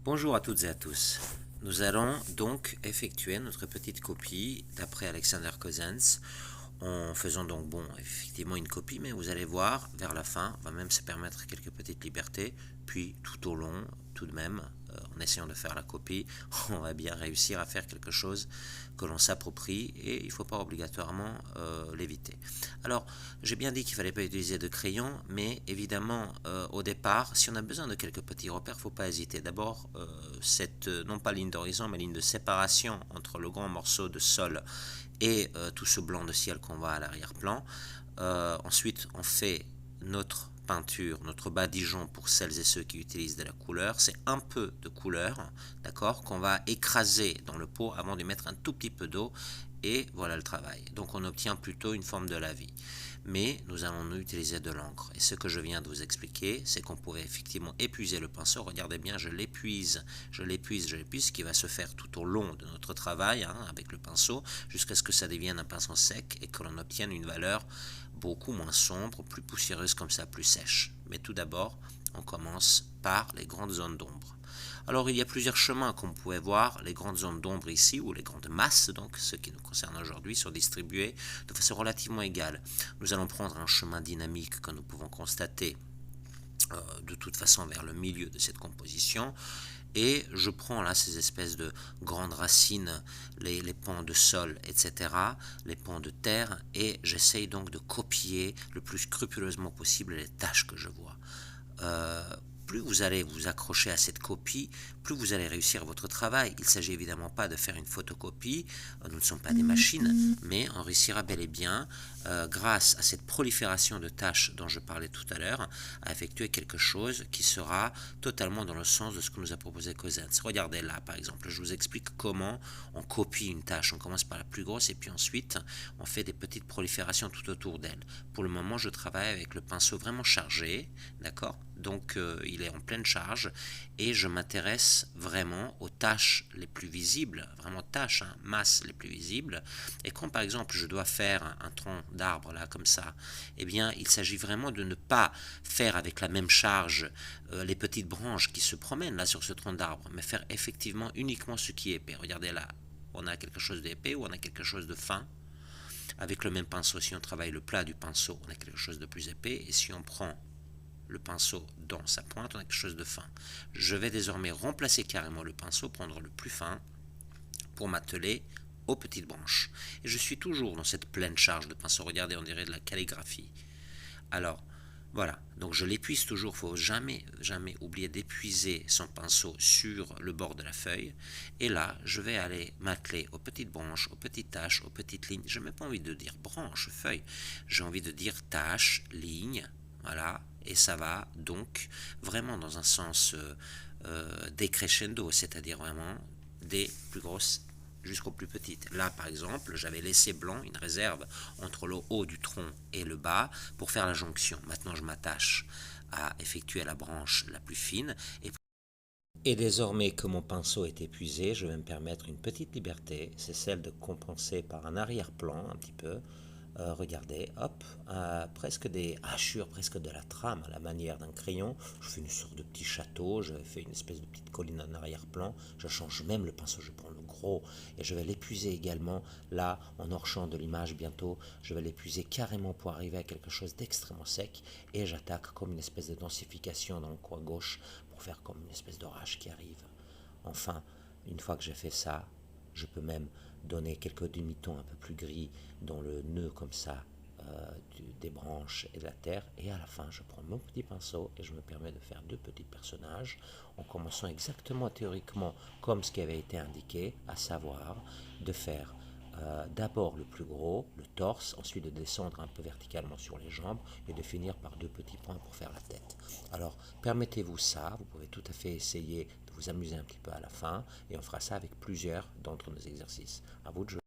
Bonjour à toutes et à tous. Nous allons donc effectuer notre petite copie d'après Alexander Cousins en faisant donc effectivement une copie, mais vous allez voir vers la fin, on va même se permettre quelques petites libertés, puis tout au long, tout de même, en essayant de faire la copie, on va bien réussir à faire quelque chose que l'on s'approprie et il ne faut pas obligatoirement l'éviter. Alors, j'ai bien dit qu'il ne fallait pas utiliser de crayon, mais évidemment, au départ, si on a besoin de quelques petits repères, il ne faut pas hésiter. D'abord, cette, non pas ligne d'horizon, mais ligne de séparation entre le grand morceau de sol et tout ce blanc de ciel qu'on voit à l'arrière-plan. Ensuite, on fait notre peinture, notre badigeon pour celles et ceux qui utilisent de la couleur. C'est un peu de couleur, d'accord, qu'on va écraser dans le pot avant de mettre un tout petit peu d'eau. Et voilà le travail. Donc on obtient plutôt une forme de lavis. Mais nous allons utiliser de l'encre. Et ce que je viens de vous expliquer, c'est qu'on pourrait effectivement épuiser le pinceau. Regardez bien, je l'épuise, ce qui va se faire tout au long de notre travail avec le pinceau, jusqu'à ce que ça devienne un pinceau sec et que l'on obtienne une valeur beaucoup moins sombre, plus poussiéreuse comme ça, plus sèche. Mais tout d'abord, on commence par les grandes zones d'ombre. Alors il y a plusieurs chemins qu'on pouvait voir. Les grandes zones d'ombre ici, ou les grandes masses, donc ce qui nous concerne aujourd'hui, sont distribuées de façon relativement égale. Nous allons prendre un chemin dynamique que nous pouvons constater de toute façon vers le milieu de cette composition. Et je prends là ces espèces de grandes racines, les pans de sol, etc., les pans de terre, et j'essaye donc de copier le plus scrupuleusement possible les tâches que je vois. Plus vous allez vous accrocher à cette copie, plus vous allez réussir votre travail. Il ne s'agit évidemment pas de faire une photocopie, nous ne sommes pas des machines, mais on réussira bel et bien, grâce à cette prolifération de tâches dont je parlais tout à l'heure, à effectuer quelque chose qui sera totalement dans le sens de ce que nous a proposé Cousins. Regardez là, par exemple, je vous explique comment on copie une tâche. On commence par la plus grosse et puis ensuite, on fait des petites proliférations tout autour d'elle. Pour le moment, je travaille avec le pinceau vraiment chargé, d'accord ? Donc il est en pleine charge et je m'intéresse vraiment aux tâches les plus visibles, vraiment tâches, masses les plus visibles. Et quand par exemple je dois faire un tronc d'arbre là comme ça, eh bien il s'agit vraiment de ne pas faire avec la même charge les petites branches qui se promènent là sur ce tronc d'arbre, mais faire effectivement uniquement ce qui est épais. Regardez là, on a quelque chose d'épais ou on a quelque chose de fin. Avec le même pinceau, si on travaille le plat du pinceau, on a quelque chose de plus épais, et si on prend le pinceau dans sa pointe, on a quelque chose de fin. Je vais désormais remplacer carrément le pinceau, prendre le plus fin pour m'atteler aux petites branches. Et je suis toujours dans cette pleine charge de pinceau. Regardez, on dirait de la calligraphie. Alors, voilà, donc je l'épuise toujours, il ne faut jamais oublier d'épuiser son pinceau sur le bord de la feuille. Et là, je vais aller m'atteler aux petites branches, aux petites taches, aux petites lignes. Je n'ai pas envie de dire branche, feuille, j'ai envie de dire tache, ligne, voilà, et ça va donc vraiment dans un sens décrescendo, c'est-à-dire vraiment des plus grosses jusqu'aux plus petites. Là, par exemple, j'avais laissé blanc, une réserve entre le haut du tronc et le bas pour faire la jonction. Maintenant, je m'attache à effectuer la branche la plus fine. Et désormais que mon pinceau est épuisé, je vais me permettre une petite liberté, c'est celle de compenser par un arrière-plan un petit peu. Regardez, hop, presque des hachures, presque de la trame à la manière d'un crayon. Je fais une sorte de petit château, je fais une espèce de petite colline en arrière-plan. Je change même le pinceau, je prends le gros et je vais l'épuiser également. Là, en hors-champ de l'image bientôt, je vais l'épuiser carrément pour arriver à quelque chose d'extrêmement sec et j'attaque comme une espèce de densification dans le coin gauche pour faire comme une espèce d'orage qui arrive. Enfin, une fois que j'ai fait ça, je peux même donner quelques demi-tons un peu plus gris dans le nœud comme ça des branches et de la terre. Et à la fin, je prends mon petit pinceau et je me permets de faire deux petits personnages en commençant exactement théoriquement comme ce qui avait été indiqué, à savoir de faire d'abord le plus gros, le torse, ensuite de descendre un peu verticalement sur les jambes et de finir par deux petits points pour faire la tête. Alors, permettez-vous ça, vous pouvez tout à fait essayer de vous amuser un petit peu à la fin et on fera ça avec plusieurs d'entre nos exercices. À vous de jouer.